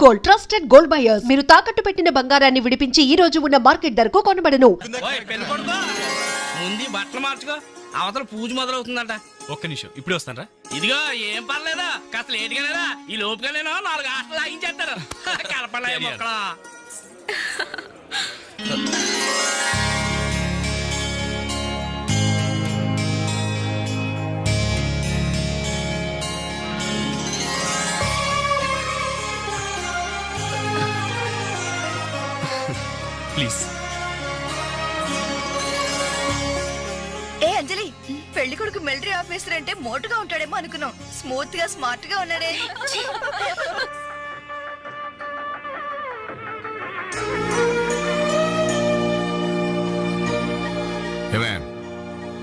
Gold, trusted gold buyers. మీరు తాకట్టు పెట్టిన బంగారాన్ని విడిపించి ఈ రోజు ఉన్న మార్కెట్ ధరకు కొనబడను. ముందు బట్టలు మార్చుకో, అవతల పూజ మొదలవుతుందంట. ఒక్క నిమిషం, ఇప్పుడే వస్తానరా. ఇదిగో ఏం పర్లేదా, కాస్త లేటుగానేరా. ఈ లోపుగా నేను 4 ఆటలు లాగించేస్తారు. కలపలే మొక్కలా. ప్లీజ్. ఏ అంజలి, పెళ్లి కొడుకు మిలిటరీ ఆఫీసర్ అంటే మోటుగా ఉంటాడేమో అనుకున్నాం. స్మూత్ గా స్మార్ట్ గా ఉన్నాడే.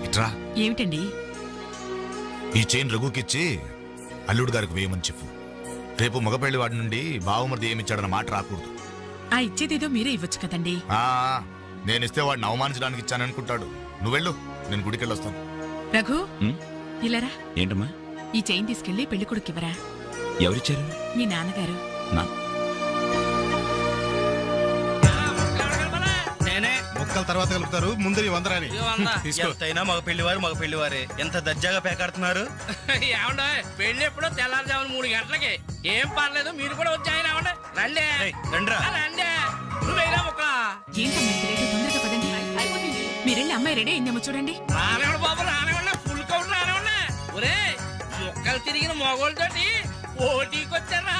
ఇట్రా. ఏమిటండి? ఈ చైన్ రఘుకిచ్చి అల్లుడు గారికి వేయమని చెప్పు. రేపు మగపెళ్లి వాడి నుండి బావమరిది ఏమిచ్చాడన్న మాట రాకూడదు. ఆ ఇచ్చేదేదో మీరే ఇవ్వచ్చు కదండి. నేనిస్తే వాడిని అవమానించడానికి ఇచ్చాననుకుంటాడు. నువ్వెళ్ళు, నేను గుడికెళ్ళొస్తాను. రఘు, ఇలారా. ఏంటమ్మా? ఈ చైన్ తీసుకెళ్లి పెళ్లి కొడుకివ్వరా. ఎవరిచ్చారు? మీ నాన్నగారు. ముక్కల తర్వాత కలుపుతారు, ముందు వందరాని ఎంతైనా మగ పెళ్లివారే ఎంత దర్జాగా పేకాడుతున్నారు. ఏమండ పెళ్లి ఎప్పుడో తెల్లారుజామున 3 గంటలకి. ఏం పర్లేదు, మీరు కూడా వచ్చాయన. రండి రండి. నువ్వేనా మొక్క తొందరగా పదండి. మీరెళ్ళి అమ్మాయి రెడీ అయిందేమో చూడండి. రానివ్వండి బాబు, రానివ్వండి. ఫుల్ కౌంట్ రానివ్వండి. ఒరే, మొక్కలు తిరిగిన మొగోళ్ళతోటి పోటీకి వచ్చారా?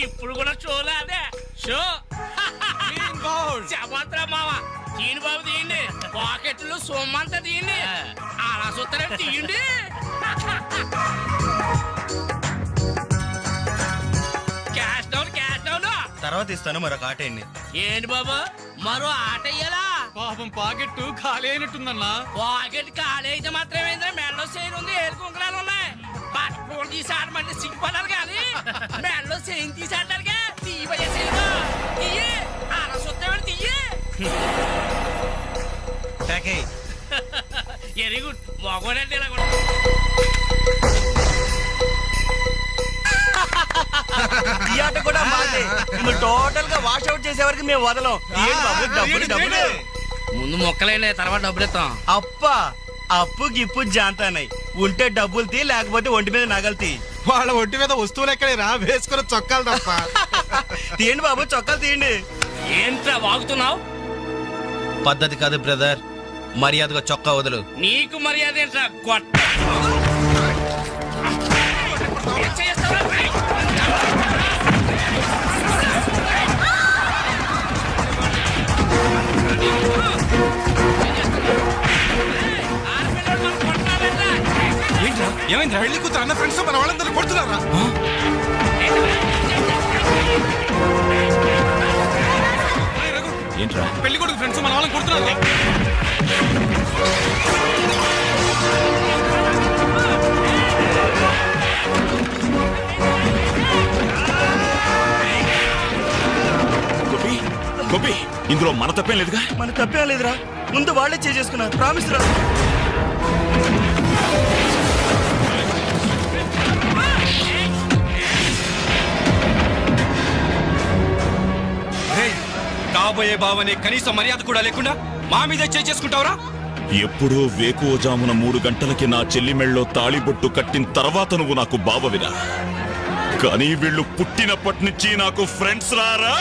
ఇప్పుడు కూడా షోలా? అదే షో. చెప్పత్రా మావా, తీయండి బాబు, తీయండి. పాకెట్లు సొమ్మంతా తీయండి. అలా చూస్తారా? తీయండి. Cash down, cash down. తర్వాత ఇస్తాను మరొక ఆట. ఏంటి బాబు, మరో ఆట అయ్యాలా? పాపం పాకెట్టు ఖాళీ అయినట్టుందన్నా. పాకెట్ ఖాళీ అయితే మాత్రమేంద్రా, మెడలో చైన్ ఉంది, ఏడు కుంకులాలు ఉన్నాయి. పట్టుకోడు తీసాడమంటే సిగ్గుపడాలి కానీ మెడలో చైన్ తీసాడగా తీయబోయే చైన్ తీయి. అలా చూస్తామని తీయి. Very good. మగోడంటే ఇలా కూడా. ఈ ఆట కూడా మాదే. టోటల్ గా వాష్ అవుట్ చేసే వరకు మేము వదలం. ముందు మొక్కలైనా తర్వాత డబ్బులు ఇస్తాం. అప్పు గిప్పు జాంతానాయి. ఉంటే డబ్బులు తీ, లేకపోతే ఒంటి మీద నగలు తీ. వాళ్ళ ఒంటి మీద వస్తువులు ఎక్కడే రా, వేసుకున్న చొక్కాలు తప్ప. తీయండి బాబు, చొక్కాలు తీయండి. ఏంట్రా వాగుతున్నావు? పద్ధతి కాదు బ్రదర్, మర్యాదగా చొక్కా వదులు. నీకు మర్యాద ఏంట్రా గొట్ట? ఏమైంది? పెళ్లి కూతురు అన్న ఫ్రెండ్స్ మన వాళ్ళందరూ కొడుతున్నారా? ఏంట్రా? పెళ్లి కొడుకు ఫ్రెండ్స్ మన వాళ్ళని కొడుతున్నారు. గోపి, ఇందులో మన తప్పేం లేదుగా? మన తప్పేం లేదురా. ముందు వాళ్ళే చేసుకున్నారు. ప్రామిస్ రా. కాబోయే బావనే కనీసం మర్యాద కూడా లేకుండా మా మీద చేసుకుంటావురా? ఎప్పుడో వేకువజామున 3 గంటలకి నా చెల్లి మెళ్ళలో తాళిబొట్టు కట్టిన తర్వాత నువ్వు నాకు బావవిరా. కానీ వీళ్ళు పుట్టినప్పటి నుంచి నాకు ఫ్రెండ్స్ రారా.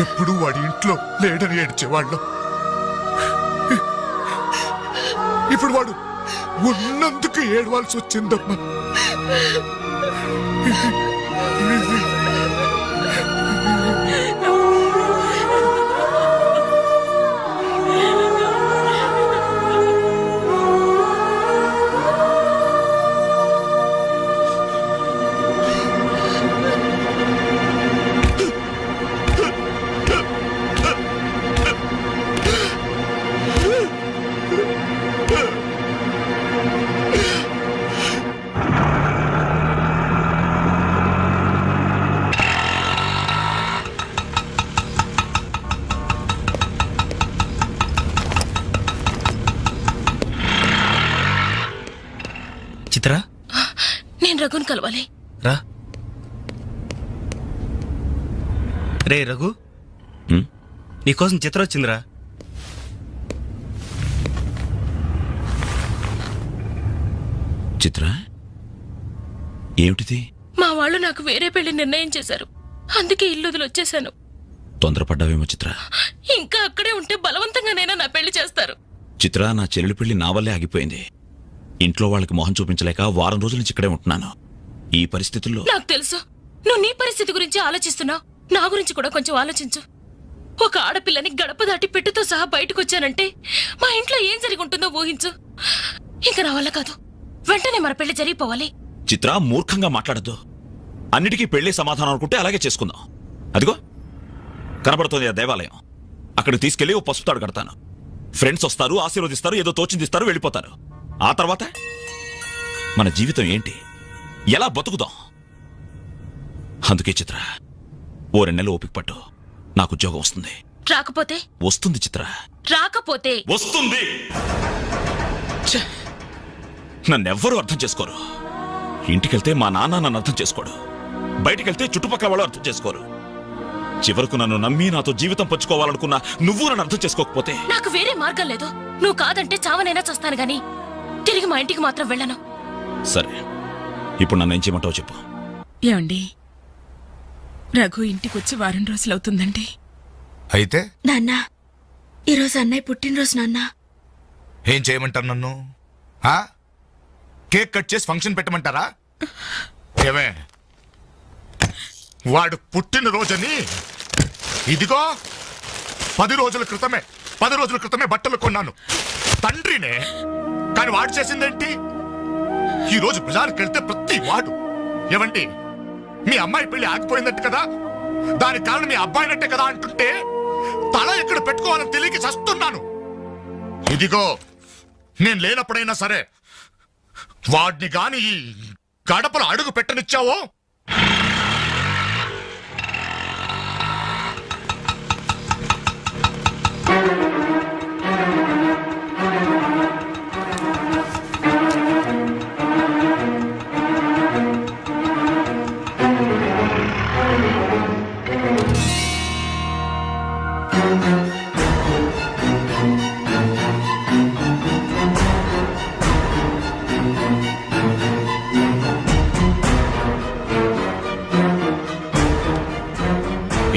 ఎప్పుడు వాడి ఇంట్లో లేడని ఏడ్చేవాళ్ళు. ఇప్పుడు వాడు ఉన్నందుకు ఏడవాల్సి వచ్చిందమ్మా. చిత్ర, నేను రఘుని కలవాలి. రా. రే రఘు, హ్మ్? నీకోసం చిత్ర వచ్చిందిరా. చిత్ర, ఏమిటిది? మా వాళ్ళు నాకు వేరే పెళ్లి నిర్ణయం చేశారు. అందుకే ఇల్లు వదిలి వచ్చేసాను. తొందరపడ్డావేమో చిత్ర. ఇంకా అక్కడే ఉంటే బలవంతంగానైనా నా పెళ్లి చేస్తారు. చిత్ర, నా చెల్లెలి పెళ్లి నా వల్లే ఆగిపోయింది. ఇంట్లో వాళ్ళకి మొహం చూపించలేక వారం రోజుల నుంచి ఇక్కడే ఉంటున్నాను. ఈ పరిస్థితుల్లో నాకు తెలుసు నువ్వు నీ పరిస్థితి గురించి ఆలోచిస్తున్నావు. నా గురించి కూడా కొంచెం ఆలోచించు. ఒక ఆడపిల్లని గడప దాటి పెట్టుతో సహా బయటకు వచ్చానంటే మా ఇంట్లో ఏం జరిగి ఉంటుందో ఊహించు. ఇంకా నా వల్ల కాదు. వెంటనే మన పెళ్లి జరిగిపోవాలి. చిత్ర, మూర్ఖంగా మాట్లాడద్దు. అన్నిటికీ పెళ్లి సమాధానం అనుకుంటే అలాగే చేసుకుందాం. అదిగో కనబడుతోంది ఆ దేవాలయం. అక్కడికి తీసుకెళ్లి ఓ పసుపు తాడు కడతాను. ఫ్రెండ్స్ వస్తారు, ఆశీర్వదిస్తారు, ఏదో తోచిందిస్తారు, వెళ్ళిపోతారు. ఆ తర్వాత మన జీవితం ఏంటి, ఎలా బతుకుదాం? అందుకే చిత్ర, ఓ 2 నెలలు ఓపిక పట్టు. నాకు ఉద్యోగం వస్తుంది. రాకపోతే? వస్తుంది చిత్ర, రాకపోతే వస్తుంది. ఛే! నన్నెవ్వరూ అర్థం చేసుకోరు. ఇంటికెళ్తే మా నాన్న నన్ను అర్థం చేసుకోడు. బయటికెళ్తే చుట్టుపక్కల వాళ్ళు అర్థం చేసుకోరు. చివరకు నన్ను నమ్మి నాతో జీవితం పంచుకోవాలనుకున్నా నువ్వు నన్ను అర్థం చేసుకోకపోతే? నాకు వేరే మార్గం లేదు. నువ్వు కాదంటే చావనైనా చస్తాను గాని తిరిగి మా ఇంటికి మాత్రం వెళ్ళను. సరే, ఇప్పుడు నన్ను ఏం చేయమంటావు చెప్పు. ఏమండి, రఘు ఇంటికి వచ్చి వారం రోజులు అవుతుందండి. అయితే నాన్న, ఈరోజు అన్నయ్య పుట్టినరోజు నాన్న. ఏం చేయమంటారు నన్ను? ఆ? కేక్ కట్ చేసి ఫంక్షన్ పెట్టమంటారా? ఏమే, వాడు పుట్టినరోజని ఇదిగో 10 రోజుల క్రితమే బట్టలు కొన్నాను. తండ్రినే. కానీ వాడు చేసిందేంటి? ఈ రోజు బజార్కి వెళ్తే ప్రతి వాడు, ఏమండి మీ అమ్మాయి పెళ్లి ఆగిపోయిందంటే కదా, దానికి కారణం మీ అబ్బాయినట్టే కదా అంటుంటే తల ఎక్కడ పెట్టుకోవాలని తెలియక చస్తున్నాను. ఇదిగో నేను లేనప్పుడైనా సరే వాడిని గాని ఈ గడపలు అడుగు పెట్టనిచ్చావో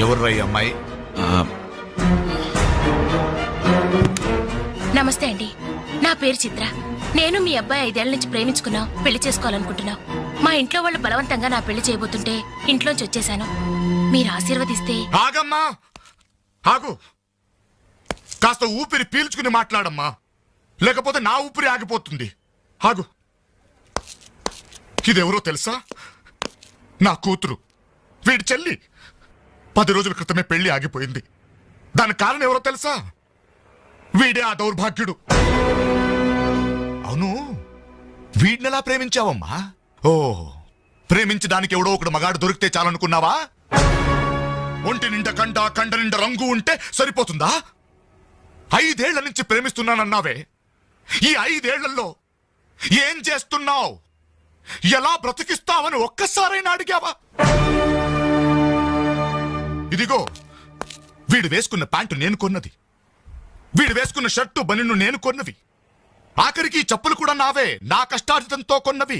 ఎవర్రా ఈ అమ్మాయి? నమస్తే అండి, నా పేరు చిత్ర. నేను మీ అబ్బాయి 5 ఏళ్ల నుంచి ప్రేమించుకున్నాం, పెళ్లి చేసుకోవాలనుకుంటున్నాం. మా ఇంట్లో వాళ్ళు బలవంతంగా నా పెళ్లి చేయబోతుంటే ఇంట్లోంచి వచ్చేసాను. మీరు ఆశీర్వదిస్తే. ఆగమ్మా, ఆగు. కాస్త ఊపిరి పీల్చుకుని మాట్లాడమ్మా, లేకపోతే నా ఊపిరి ఆగిపోతుంది. ఆగు. ఇదెవరో తెలుసా? నా కూతురు, వీడి చెల్లి. 10 రోజుల క్రితమే పెళ్లి ఆగిపోయింది. దానికి కారణం ఎవరో తెలుసా? వీడే ఆ దౌర్భాగ్యుడు. అవును, వీడినెలా ప్రేమించావమ్మా? ఓ, ప్రేమించి దానికి ఎవడో ఒకడు మగాడు దొరికితే చాలనుకున్నావా? ఒంటి నిండా కండ నిండా రంగు ఉంటే సరిపోతుందా? 5 ఏళ్ల నుంచి ప్రేమిస్తున్నానన్నావే, ఈ 5 ఏళ్లలో ఏం చేస్తున్నావు? ఎలా బ్రతికిస్తావని ఒక్కసారైనా అడిగావా? ఇదిగో వీడు వేసుకున్న ప్యాంటు నేను కొన్నది, వీడు వేసుకున్న షర్టు బనిన్ను నేను కొన్నవి, ఆఖరికి చెప్పులు కూడా నావే, నా కష్టార్జితంతో కొన్నవి.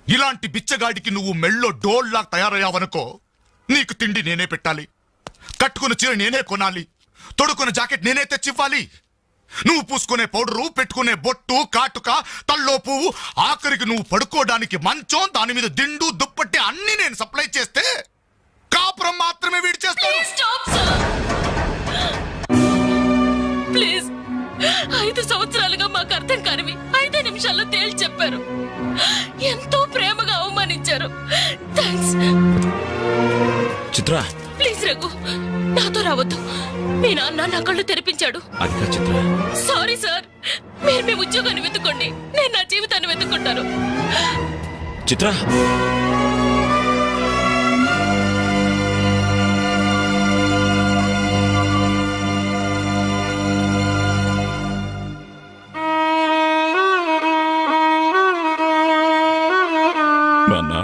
ఇలాంటి బిచ్చగాడికి నువ్వు మెళ్ళో డోల్లా తయారయ్యావనుకో, నీకు తిండి నేనే పెట్టాలి, కట్టుకున్న చీర నేనే కొనాలి, తొడుకున్న జాకెట్ నేనే తెచ్చివ్వాలి. నువ్వు పూసుకునే పౌడరు, పెట్టుకునే బొట్టు, కాటుక, తల్లో పువ్వు, ఆఖరికి నువ్వు పడుకోవడానికి మంచం, దాని మీద దిండు, దుప్పట్టి అన్ని నేను సప్లై చేస్తే కాపురం మాత్రమే వీడి చేస్తాడు. Stop sir please. 5 సంవత్సరాలుగా మాకు అర్థం కానివి 5 నిమిషాల్లో తేల్చి చెప్పారు. ఎంతో ప్రేమగా అవమానించారు. థ్యాంక్స్. చిత్ర, ప్లీజ్ రఘు, నాతో రావద్దు. మీ నాన్న నా కళ్ళు తెరిపించాడు. అది కాదు చిత్ర. సారీ సార్, మీరు మీ ఉద్యోగాన్ని వెతుక్కోండి, నేను నా జీవితాన్ని వెతుక్కుంటాను. చిత్ర, నాన్న,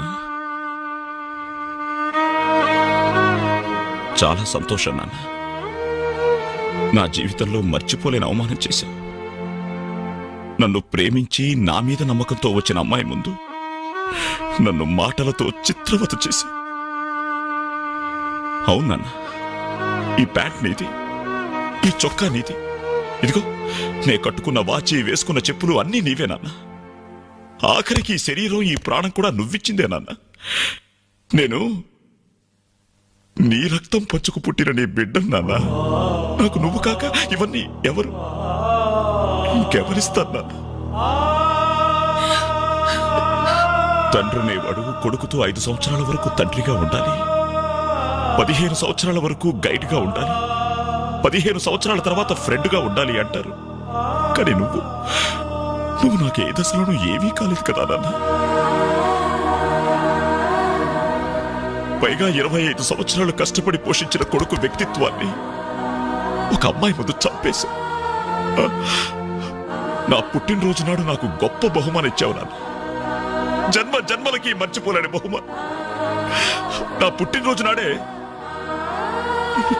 చాలా సంతోషం నాన్న. నా జీవితంలో మర్చిపోలేని అవమానం చేశావు. నన్ను ప్రేమించి నా మీద నమ్మకంతో వచ్చిన అమ్మాయి ముందు నన్ను మాటలతో చిత్రవత చేశావు. అవునన్నా, ఈ ప్యాంట్ నీది, ఈ చొక్కా నీది, ఇదిగో నే కట్టుకున్న వాచి, వేసుకున్న చెప్పులు అన్నీ నీవేనన్నా. ఆఖరికి ఈ శరీరం, ఈ ప్రాణం కూడా నువ్విచ్చిందే నాన్న. నేను నీ రక్తం పంచుకు పుట్టిన నీ బిడ్డను నాన్న. నాకు నువ్వు కాక ఇవన్నీ ఎవరు, ఇంకెవరిస్తారు నాన్న? తండ్రినేవాడు కొడుకుతో 5 సంవత్సరాల వరకు తండ్రిగా ఉండాలి, 15 సంవత్సరాల వరకు గైడ్గా ఉండాలి, 15 సంవత్సరాల తర్వాత ఫ్రెండ్గా ఉండాలి అంటారు. కానీ నువ్వు నాకు ఏ దశలోనూ ఏమీ కాలేదు కదా నాన్న. పైగా 25 సంవత్సరాలు కష్టపడి పోషించిన కొడుకు వ్యక్తిత్వాన్ని ఒక అమ్మాయి ముందు చంపేశా. నా పుట్టినరోజు నాడు నాకు గొప్ప బహుమానం ఇచ్చావు నాన్న. జన్మ జన్మలకి మర్చిపోలేని బహుమానం. నా పుట్టినరోజు నాడే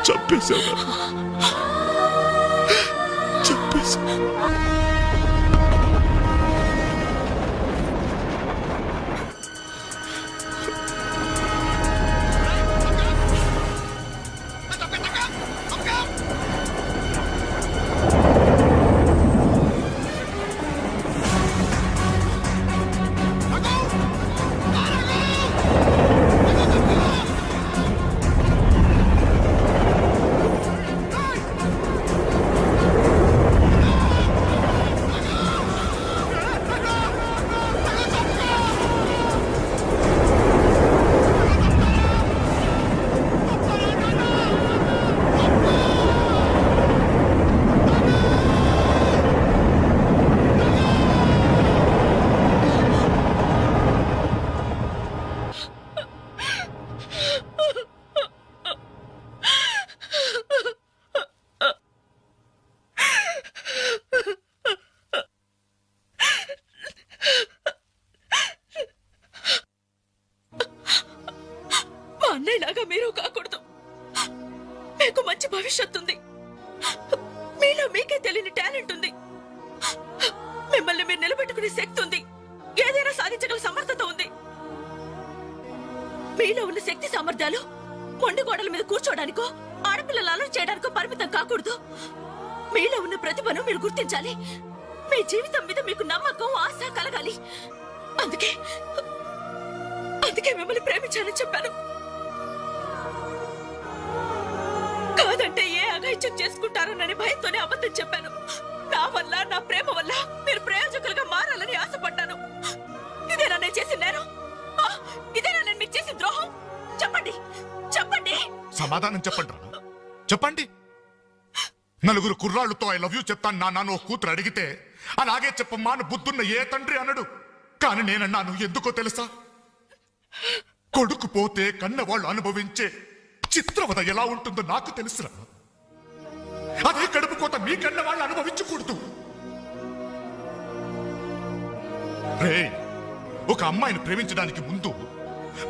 చంపేశావు నాన్న. చంపేశా. అన్నయ్యలాగా మీరు కాకూడదు. మీకు మంచి భవిష్యత్తు ఉంది. మీలో మీకే తెలియని టాలెంట్ ఉంది. మిమ్మల్ని మీరు నిలబెట్టుకునే శక్తి ఉంది. ఏదైనా సాధించగల సమర్థత ఉంది. మీలో ఉన్న శక్తి సామర్థ్యాలు మొండి గోడల మీద కూర్చోడానికో, ఆడపిల్లలు అలర్ట్ చేయడానికో పరిమితం కాకూడదు. మీలో ఉన్న ప్రతిభను మీరు గుర్తించాలి. మీ జీవితం మీద మీకు నమ్మకం, ఆశ కలగాలి. అందుకే మిమ్మల్ని ప్రేమించాలని చెప్పాను. కాదంటే ఏ అఘాయిత్యం చేసుకుంటారోనని భయంతోనే అబద్ధం చెప్పాను. నా వల్ల, నా ప్రేమ వల్ల మీరు ప్రయోజకులుగా మారాలని ఆశపడ్డాను. ఇదేనా నేను చేసిన నేరం? ఇదేనా నేను మీకు చేసిన ద్రోహం? చెప్పండి, చెప్పండి. సమాధానం చెప్పండి రా, చెప్పండి. నలుగురు కుర్రాళ్ళతో ఐ లవ్ యూ చెప్తాను నాన్న ఓ కూతురు అడిగితే అలాగే చెప్పమ్మా అని బుద్ధున్న ఏ తండ్రి అనడు. కానీ నేనన్నాను. ఎందుకో తెలుసా? కొడుకు పోతే కన్నవాళ్ళు అనుభవించే చిత్రవద ఎలా ఉంటుందో నాకు తెలుసురా. అదే కడుపు కోత మీ కన్న వాళ్ళు అనుభవించకూడదు. రే, ఒక అమ్మాయిని ప్రేమించడానికి ముందు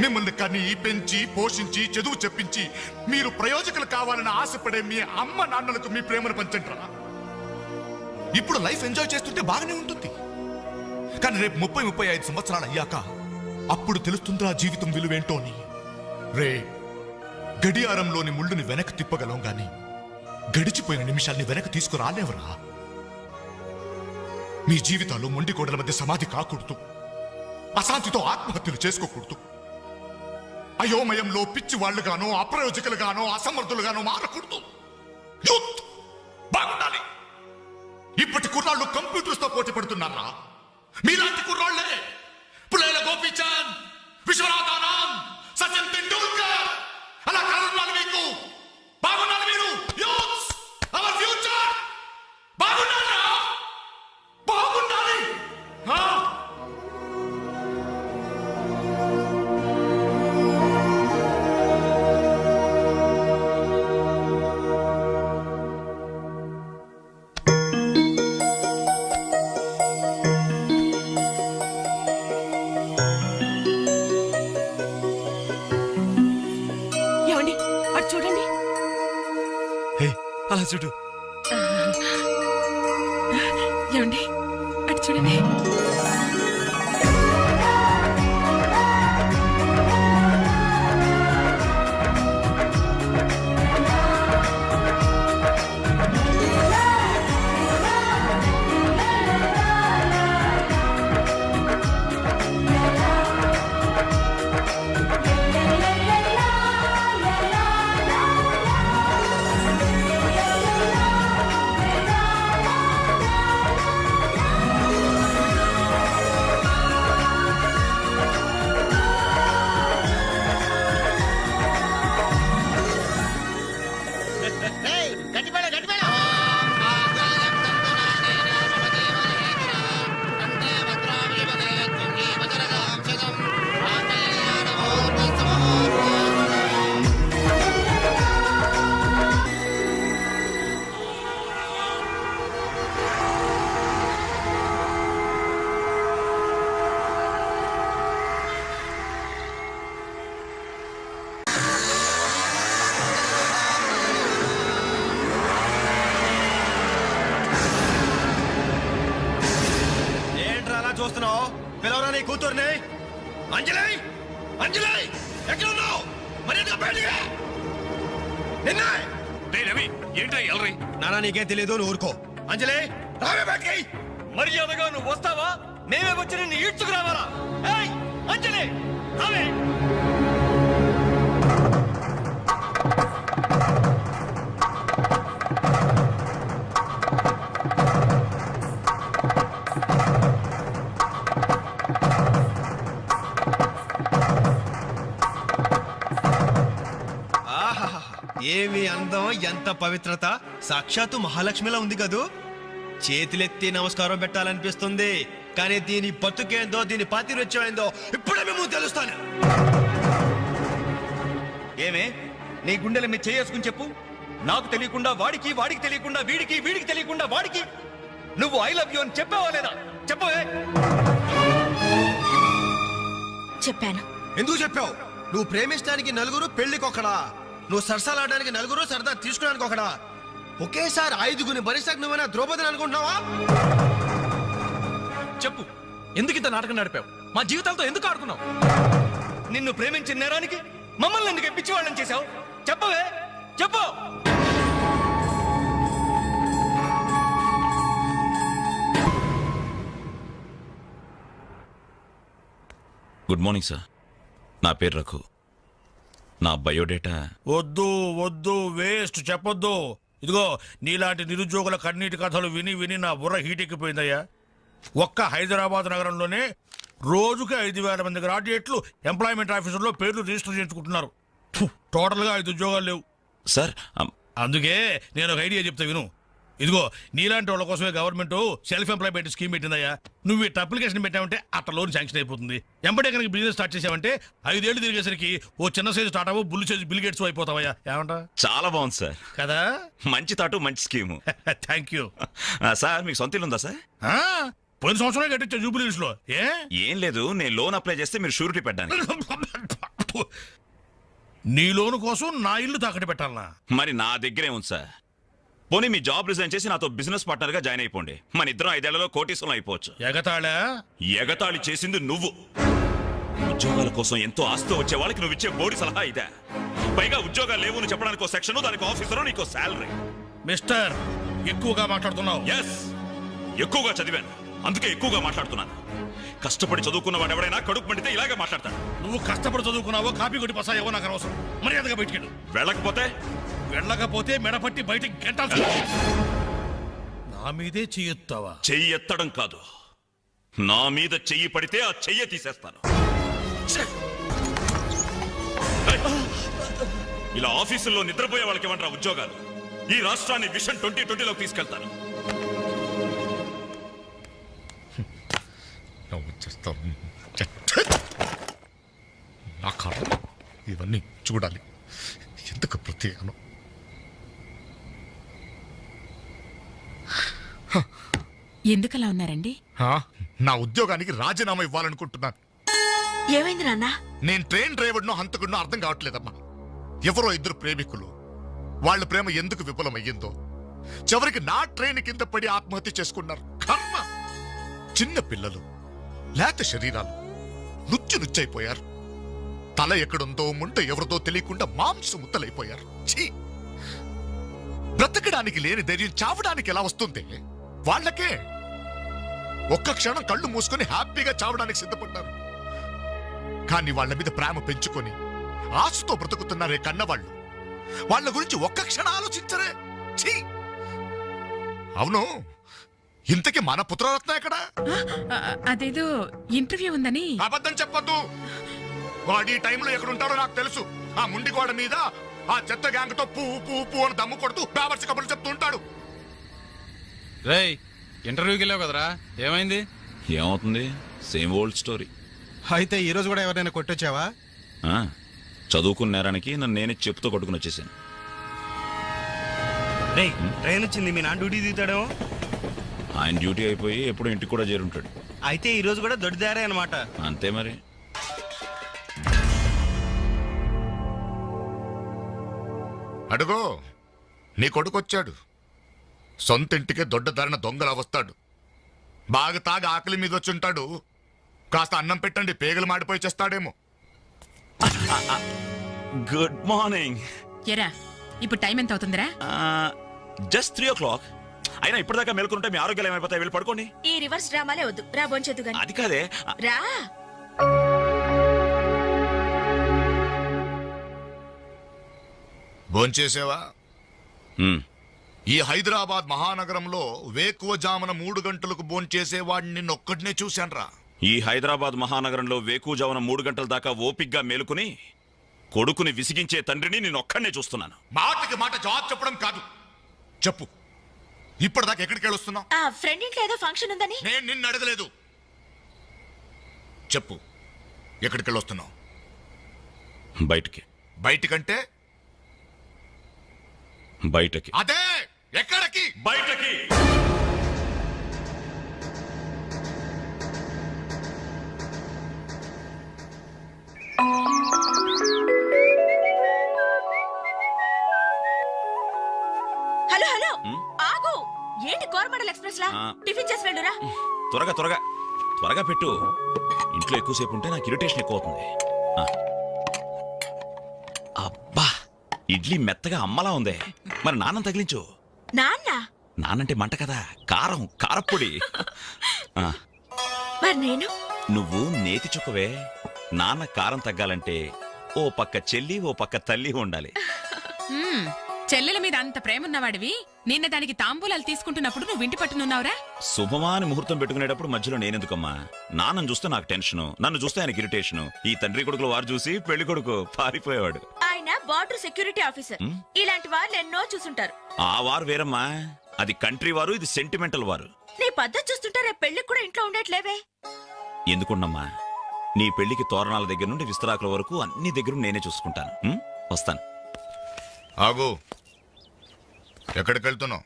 మిమ్మల్ని కని, పెంచి, పోషించి, చదువు చెప్పించి మీరు ప్రయోజకులు కావాలని ఆశపడే మీ అమ్మ నాన్నలకు మీ ప్రేమను పంచండి రా. ఇప్పుడు లైఫ్ ఎంజాయ్ చేస్తుంటే బాగానే ఉంటుంది. కానీ రేపు 30-35 సంవత్సరాలు అయ్యాక అప్పుడు తెలుస్తుందా జీవితం విలువేంటో అని. రే, గడియారంలోని ముళ్ళుని వెనక్కి తిప్పగలం గాని గడిచిపోయిన నిమిషాల్ని వెనక్కి తీసుకురాలేవరా. మీ జీవితాల్లో మొండి గోడల మధ్య సమాధి కాకూడదు, అశాంతితో ఆత్మహత్యలు చేసుకోకూడదు. అయోమయంలో పిచ్చి వాళ్ళుగానో అప్రయోజకులుగానో అసమర్థులుగానో మారకూడదు. యూత్ బాగుండాలి. ఇప్పటి కుర్రాళ్ళు కంప్యూటర్స్ తో పోటీ పడుతున్నారా? మీలాంటి కుర్రాళ్లే పులేల గోపీచంద్, విశ్వనాథ్ ఆనంద్, సచిన్ తెండూల్కర్ అలా కారణాలు మీకు. బాగున్నారు మీరు. Youth our future. బాగున్నారా? బాగుండాలి. ఏమండి అటు చూడండి. అలా చూడు. ఏమండి అటు చూడండి. చూస్తున్నావు? పిలవరా నీ కూతుర్ని. అంజలి, అంజలి ఎక్కడ ఉన్నావు? మర్యాదగా బయటికి రా. నిన్నే. రవి ఏంటో ఎల్రీ. నానా నీకేం తెలియదు, నువ్వు ఊరుకో. అంజలి రావే బయటికి. మర్యాదగా నువ్వు వస్తావా? మేమే వచ్చి నిన్ను ఈడ్చుకురావాలా? ఏయ్ అంజలి రావే. ఏమి అందం, ఎంత పవిత్రత. సాక్షాత్తు మహాలక్ష్మిలా ఉంది కదూ. చేతులెత్తి నమస్కారం పెట్టాలనిపిస్తుంది, కానీ దీని బతుకేందో, దీని పాతిరొచ్చం ఏందో ఇప్పుడే మేము తెలుస్తాను. ఏమే నీ గుండెల మీద చేసుకుని చెప్పు. నాకు తెలియకుండా వాడికి, వాడికి తెలియకుండా వీడికి, వీడికి తెలియకుండా వాడికి నువ్వు ఐ లవ్ యూ అని చెప్పావా లేదా? చెప్పవే. చెప్పాను. ఎందుకు చెప్పావు? నువ్వు ప్రేమించడానికి నలుగురు, పెళ్లికొకడా. నువ్వు సరసాలాడడానికి నలుగురు, సరదా తీసుకోవడానికి ఒకడా. ఒకేసారి 5గురిని భరిస్తాకు నువ్వైనా ద్రౌపదిని అనుకుంటున్నావా? చెప్పు, ఎందుకు ఇంత నాటకం నడిపావు? మా జీవితాలతో ఎందుకు ఆడుకున్నావు? నిన్ను ప్రేమించిన నేరానికి మమ్మల్ని ఎందుకు పిచ్చి వాళ్ళని చేశావు? చెప్పవే, చెప్పు. Good morning sir. నా పేరు రఘు. నా బయోడేటా వద్దు వద్దు, వేస్ట్, చెప్పొద్దు. ఇదిగో నీలాంటి నిరుద్యోగుల కన్నీటి కథలు విని విని నా బుర్ర హీటెక్కిపోయిందయ్యా. ఒక్క హైదరాబాద్ నగరంలోనే రోజుకి 5,000 మంది గ్రాడ్యుయేట్లు ఎంప్లాయ్మెంట్ ఆఫీసుల్లో పేర్లు రిజిస్టర్ చేయించుకుంటున్నారు. టోటల్ గా 5 ఉద్యోగాలు లేవు సార్. అందుకే నేను ఒక ఐడియా చెప్తా విను. ఇదిగో నీలాంటి వాళ్ళ కోసమే గవర్నమెంట్ సెల్ఫ్ ఎంప్లాయ్మెంట్ స్కీమ్ పెట్టిందయ్యా. నువ్వు ఇట్లా అప్లికేషన్ పెట్టావంటే అట్లా లోన్ శాంక్షన్ అయిపోతుంది. ఎంబడే కనుక బిజినెస్ స్టార్ట్ చేసావంటే 5 ఏళ్ళు తిరిగేసరికి ఓ చిన్న సైజు టాటావో బుల్లు సైజు బిల్ గేట్స్ అయిపోతావయ్యా. ఏమంటా? చాలా బాగుంది సార్. కదా, మంచి తాటు, మంచి స్కీము. Thank you sir. మీకు సొంత ఇల్లు ఉందా సార్? పోయిన సంవత్సరం కట్టించా జూబిలీస్ లో. ఏం లేదు, నేను లోన్ అప్లై చేస్తే మీరు షూరిటీ పెట్టడానికి. నీ లోన్ కోసం నా ఇల్లు తాకట్టు పెట్టాలనా? మరి నా దగ్గరే ఉంది సార్. పోనీ మీ జాబ్ రిజైన్ చేసి నాతో బిజినెస్ పార్ట్నర్ గా జాయిన్ అయిపోండి. మన ఇద్దరం 5 ఏళ్లలో కోటీశ్వరం అయిపోవచ్చు. ఎగతాళా? ఎగతాళి చేసింది నువ్వు. ఉద్యోగాల కోసం ఎంతో ఆస్తి వచ్చే వాళ్ళకి నువ్వు ఇచ్చే బోడి సలహా ఇదే. పైగా ఉద్యోగాలు లేవు అని చెప్పడానికి ఒక సెక్షన్, దానికి ఆఫీసరు, నీకు శాలరీ. మిస్టర్, ఎక్కువగా మాట్లాడుతున్నావు. ఎస్, ఎక్కువగా చదివాను, అందుకే ఎక్కువగా మాట్లాడుతున్నాను. కష్టపడి చదువుకున్న వాడు ఎవడైనా కడుపు పండితే ఇలాగే మాట్లాడతాడు. నువ్వు కష్టపడి చదువుకున్నావో కాపీ కొట్టి పసాయేవో నాకు అనవసరం. మర్యాదగా బయటికెళ్ళు. వెళ్ళకపోతే మెడపట్టి బయటికి గంటాల్సి. నా మీదే చెయ్యొత్తావా? చెయ్యి ఎత్తడం కాదు, నా మీద చెయ్యి పడితే ఆ చెయ్యి తీసేస్తాను. ఛే! ఏయ్! ఇలా ఆఫీసుల్లో నిద్రపోయే వాళ్ళకి ఏమంటారా ఉద్యోగాలు? ఈ రాష్ట్రాన్ని విషన్ 2020లోకి తీసుకెళ్తాను. నా కారణం ఇవన్నీ చూడాలి. ఎందుకు ప్రత్యేకను? ఎందుకలా ఉన్నారండి? నా ఉద్యోగానికి రాజీనామా ఇవ్వాలనుకుంటున్నాను. ఏమైంది నాన్న? నేను ట్రైన్ డ్రైవర్నో హంతకుడినో అర్థం కావట్లేదమ్మా. ఎవరో ఇద్దరు ప్రేమికులు, వాళ్ళ ప్రేమ ఎందుకు విఫలమయ్యిందో చివరికి నా ట్రైన్ కింద పడి ఆత్మహత్య చేసుకున్నారు. కర్మ! చిన్న పిల్లలు, లేత శరీరాలు నుచ్చైపోయారు. తల ఎక్కడుందో ముంట ఎవరిదో తెలియకుండా మాంసం ముద్దలైపోయారు. ఛీ! బ్రతకడానికి లేని ధైర్యం చావడానికి ఎలా వస్తుంది? వాళ్ళకే ఒక్క క్షణం కళ్ళు మూసుకొని హ్యాపీగా చావడానికి సిద్ధపడ్డారు. కానీ వాళ్ళ మీద ప్రేమ పెంచుకొని ఆశతో బ్రతుకుతున్నారే కన్నవాళ్ళు, వాళ్ళ గురించి ఒక్క క్షణం ఆలోచించరే. ఛీ! అవును, ఇంతకీ మన పుత్రరత్న ఎక్కడా? అదేదో ఇంటర్వ్యూ ఉందని. అబద్ధం చెప్పొద్దు. వాడు ఈ టైంలో ఎక్కడుంటాడో నాకు తెలుసు. ఆ ముండి గోడ మీద ఆ చెత్త గ్యాంగ్ తో పువ్వు అని దమ్ము కొడుతూ పేపర్స్ కబుర్లు చెప్తూ ఉంటాడు. రేయ్, ఇంటర్వ్యూకి వెళ్ళావు కదరా, ఏమైంది? ఏమవుతుంది? Same old story. అయితే ఈ రోజు కూడా ఎవరైనా కొట్టొచ్చావా? చదువుకున్న నేరానికి నన్ను నేనే చెప్పుతో కొట్టుకుని వచ్చేసాను. ట్రైన్ వచ్చింది, మీ నాన్న డ్యూటీ దిగుతాడేమో. ఆయన డ్యూటీ అయిపోయి ఎప్పుడు ఇంటికి కూడా చేరుంటాడు. అయితే ఈ రోజు కూడా దొడ్డిదారే అనమాట. అంతే మరి. అడుగో, నీ కొడుకొచ్చాడు. సొంత ఇంటికే దొడ్డదారిన దొంగలా వస్తాడు. బాగా తాగి ఆకలి మీద వచ్చుంటాడు. కాస్త అన్నం పెట్టండి, పేగలు మాడిపోయి చేస్తాడేమో. Good morning. ఎరా, ఇప్పుడు టైం ఎంత అవుతుందిరా? Just 3 o'clock. అయినా ఇప్పటిదాకా మేల్కొంటే మీ ఆరోగ్యాలు ఏమైపోతాయి? వెళ్ళి పడుకోండి. ఈ రివర్స్ డ్రామాలే వద్దు, రా బొంచెద్దు గాని. అది కాదే. రా. భోంచేసావా? ఈ హైదరాబాద్ మహానగరంలో వేకువజామున 3 గంటలకు భోంచేసేవాడిని నిన్నొక్కడినే చూశాన్రా. ఈ హైదరాబాద్ మహానగరంలో వేకువజామున 3 గంటల దాకా ఓపిగ్గా మేలుకుని కొడుకుని విసిగించే తండ్రిని నేను ఒక్కడనే చూస్తున్నాను. మాటకి మాట జవాబు చెప్పడం కాదు. చెప్పు, ఇప్పటిదాకా ఎక్కడికి వెళ్ళొస్తున్నావు? ఆ ఫ్రెండ్ ఇంట్లో ఏదో ఫంక్షన్ ఉందని. నేను నిన్ను అడగలేదు. చెప్పు, ఎక్కడికి వెళ్ళొస్తున్నావు? బయటికి. బయటికంటే? బయటకి. అదే, ఎక్కడికి? బయటకి. హలో హలో, ఆగు. ఏంటి కోరమండల్ ఎక్స్ప్రెస్ లా? టిఫిన్ చేసి వెళ్ళురా. త్వరగా త్వరగా త్వరగా పెట్టు. ఇంట్లో ఎక్కువసేపు ఉంటే నాకు ఇరిటేషన్ ఎక్కువ అవుతుంది. అబ్బా, ఇడ్లీ మెత్తగా అమ్మలా ఉంది. మరి నాన్నం తగిలించు. నాన్న? నానంటే మంట కదా, కారం, కారప్పొడి. మరి నేను? నువ్వు నేతి చుక్కవే. నాన్న కారం తగ్గాలంటే ఓ పక్క చెల్లి ఓ పక్క తల్లి ఉండాలి. చెల్లెల మీద అంత ప్రేమ ఉన్నవాడివి, నిన్న దానికి తాంబూలాలు తీసుకుంటున్నప్పుడు నువ్వు ఇంటి పట్టునున్నావురా? శుభమాని ముహూర్తం పెట్టుకునేటప్పుడు మధ్యలో నేనెందుకమ్మా? నాన్నను చూస్తే నాకు టెన్షను, నన్ను చూస్తే ఆయనకి ఇరిటేషను. ఈ తండ్రి కొడుకులు వారు చూసి పెళ్లి కొడుకు పారిపోయేవాడు. ఆయన బార్డర్ సెక్యూరిటీ ఆఫీసర్. ఇలాంటి వాళ్ళు ఎన్నో చూసుంటారు. ఆ వారు వేరమ్మా, అది కంట్రీ వారు, ఇది సెంటిమెంటల్ వారు. నీ పద్ధతి చూస్తుంటే రేపు పెళ్లికి కూడా ఇంట్లో ఉండట్లేవే. ఎందుకున్నమ్మా, నీ పెళ్లికి తోరణాల దగ్గర నుండి విస్తరాకుల వరకు అన్ని దగ్గర నేనే చూసుకుంటాను. వస్తాను. ఆగు, ఎక్కడికి వెళ్తున్నావు?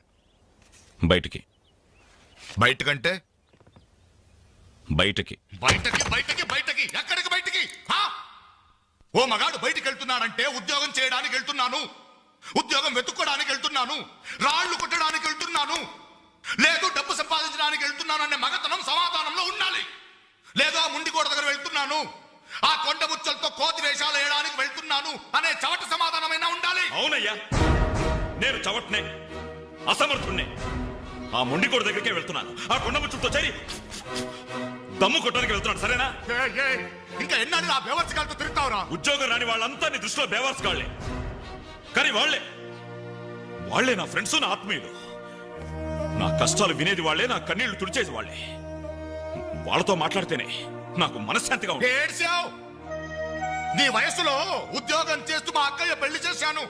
బయటికి. బయటకంటే? బయటకి. బయటకి బయటకి బయటకి ఎక్కడికి బయటికి? ఓ మగాడు బయటికి వెళ్తున్నాడంటే ఉద్యోగం చేయడానికి వెళ్తున్నాను, ఉద్యోగం వెతుక్కోడానికి వెళ్తున్నాను, రాళ్లు కొట్టడానికి వెళ్తున్నాను, లేదు డబ్బు సంపాదించడానికి వెళ్తున్నాను అనే మగతనం సమాధానంలో ఉండాలి. లేదో ముండి గోడ దగ్గర వెళ్తున్నాను, ఆ కొండ ముచ్చలతో కోతి వేషాలు వేయడానికి వెళ్తున్నాను అనే చవట సమాధానమైనా ఉండాలి. అవునయ్యా, నేను చవట్నే, అసమర్థుణ్ణే. ఆ మొండికోడు దగ్గరికే వెళ్తున్నాను. ఆ కొండ ముచ్చులతో చేరి దమ్ము కొట్టడానికి వెళ్తున్నాను. సరేనా? ఇంకా ఎన్నాళ్ళు ఆ బేవర్స్ గారితో తిరుగుతావురా? ఉద్యోగం రాని వాళ్ళంతా నీ దృష్టిలో బేవర్స్ గాళ్లే. కానీ వాళ్లే నా ఫ్రెండ్స్, నా ఆత్మీయులు. నా కష్టాలు వినేది వాళ్లే, నా కన్నీళ్లు తుడిచేది వాళ్లే. వాళ్ళతో మాట్లాడితేనే నాకు మనశ్శాంతిగా ఉంది. ఏడ్చావు. నీ వయసులో ఉద్యోగం చేస్తూ మా అక్కయ్య పెళ్లి చేశాను.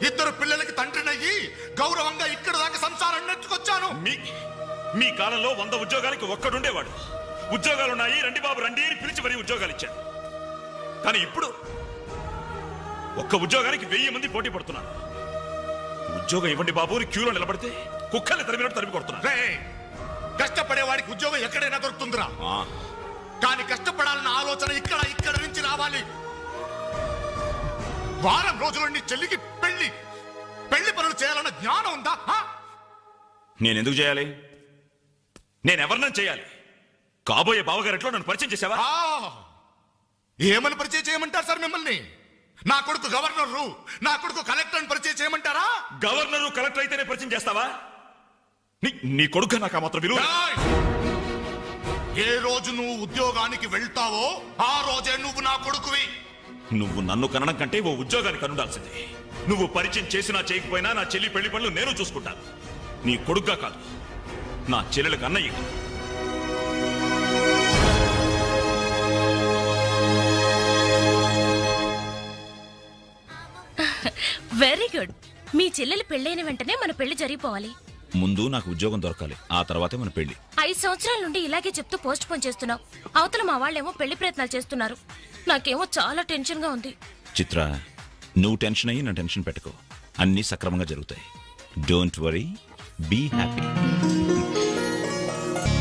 2 పిల్లలకి తండ్రినయ్యి గౌరవంగా ఇక్కడ దాకా సంసారం నెట్టుకొచ్చాను. మీ కాలంలో 100 ఉద్యోగాలకి ఒక్కడుండేవాడు. ఉద్యోగాలున్నాయి, రండి బాబు రండి అని పిలిచి మరీ ఉద్యోగాలు ఇచ్చాడు. కానీ ఇప్పుడు ఒక్క ఉద్యోగానికి 1000 మంది పోటీ పడుతున్నారు. ఉద్యోగం ఇవ్వండి బాబు అని క్యూలో నిలబడితే కుక్కల్ని తరిమినట్టు తరిమి కొడుతున్నారు. కష్టపడే వాడికి ఉద్యోగం ఎక్కడైనా దొరుకుతుందిరా. కానీ కష్టపడాలన్న ఆలోచన ఇక్కడ నుంచి రావాలి. వారం రోజుల నీ చెల్లికి పెళ్లి పనులు చేయాలన్న జ్ఞానం ఉందా? నేనెందుకు చేయాలి? నేనెవరినైనా చేయాలి. కాబోయే బావగారెట్లో నన్ను పరిచయం చేసావా? ఏమని పరిచయం చేయమంటారు సార్ మిమ్మల్ని? నా కొడుకు గవర్నరు, నా కొడుకు కలెక్టర్ పరిచయం చేయమంటారా? గవర్నరు కలెక్టర్ అయితేనే పరిచయం చేస్తావా? నీ కొడుకు నాకు ఆ మాత్రం విలువ. ఏ రోజు నువ్వు ఉద్యోగానికి వెళ్తావో ఆ రోజే నువ్వు నా కొడుకువి. నువ్వు నన్ను కనడం కంటే ఓ ఉద్యోగానికి కనుండాల్సిందే. నువ్వు పరిచయం చేసినా చేయకపోయినా నా చెల్లి పెళ్లి పనులు నేను చూసుకుంటాను. నీ కొడుగ్గా కాదు, నా చెల్లెలకు అన్నయ్య. Very good. మీ చెల్లెలు పెళ్ళైన వెంటనే మన పెళ్లి జరిగిపోవాలి. ముందు నాకు ఉద్యోగం దొరకాలి, ఆ తర్వాతే మన పెళ్లి. 5 సంవత్సరాల నుండి ఇలాగే చెప్తూ పోస్ట్ పోన్ చేస్తున్నావు. అవతల మా వాళ్ళేమో పెళ్లి ప్రయత్నాలు చేస్తున్నారు. నాకేమో చాలా టెన్షన్ గా ఉంది. చిత్ర, నువ్వు టెన్షన్ అయ్యి నా టెన్షన్ పెట్టుకో. అన్నీ సక్రమంగా జరుగుతాయి. Don't worry, be happy.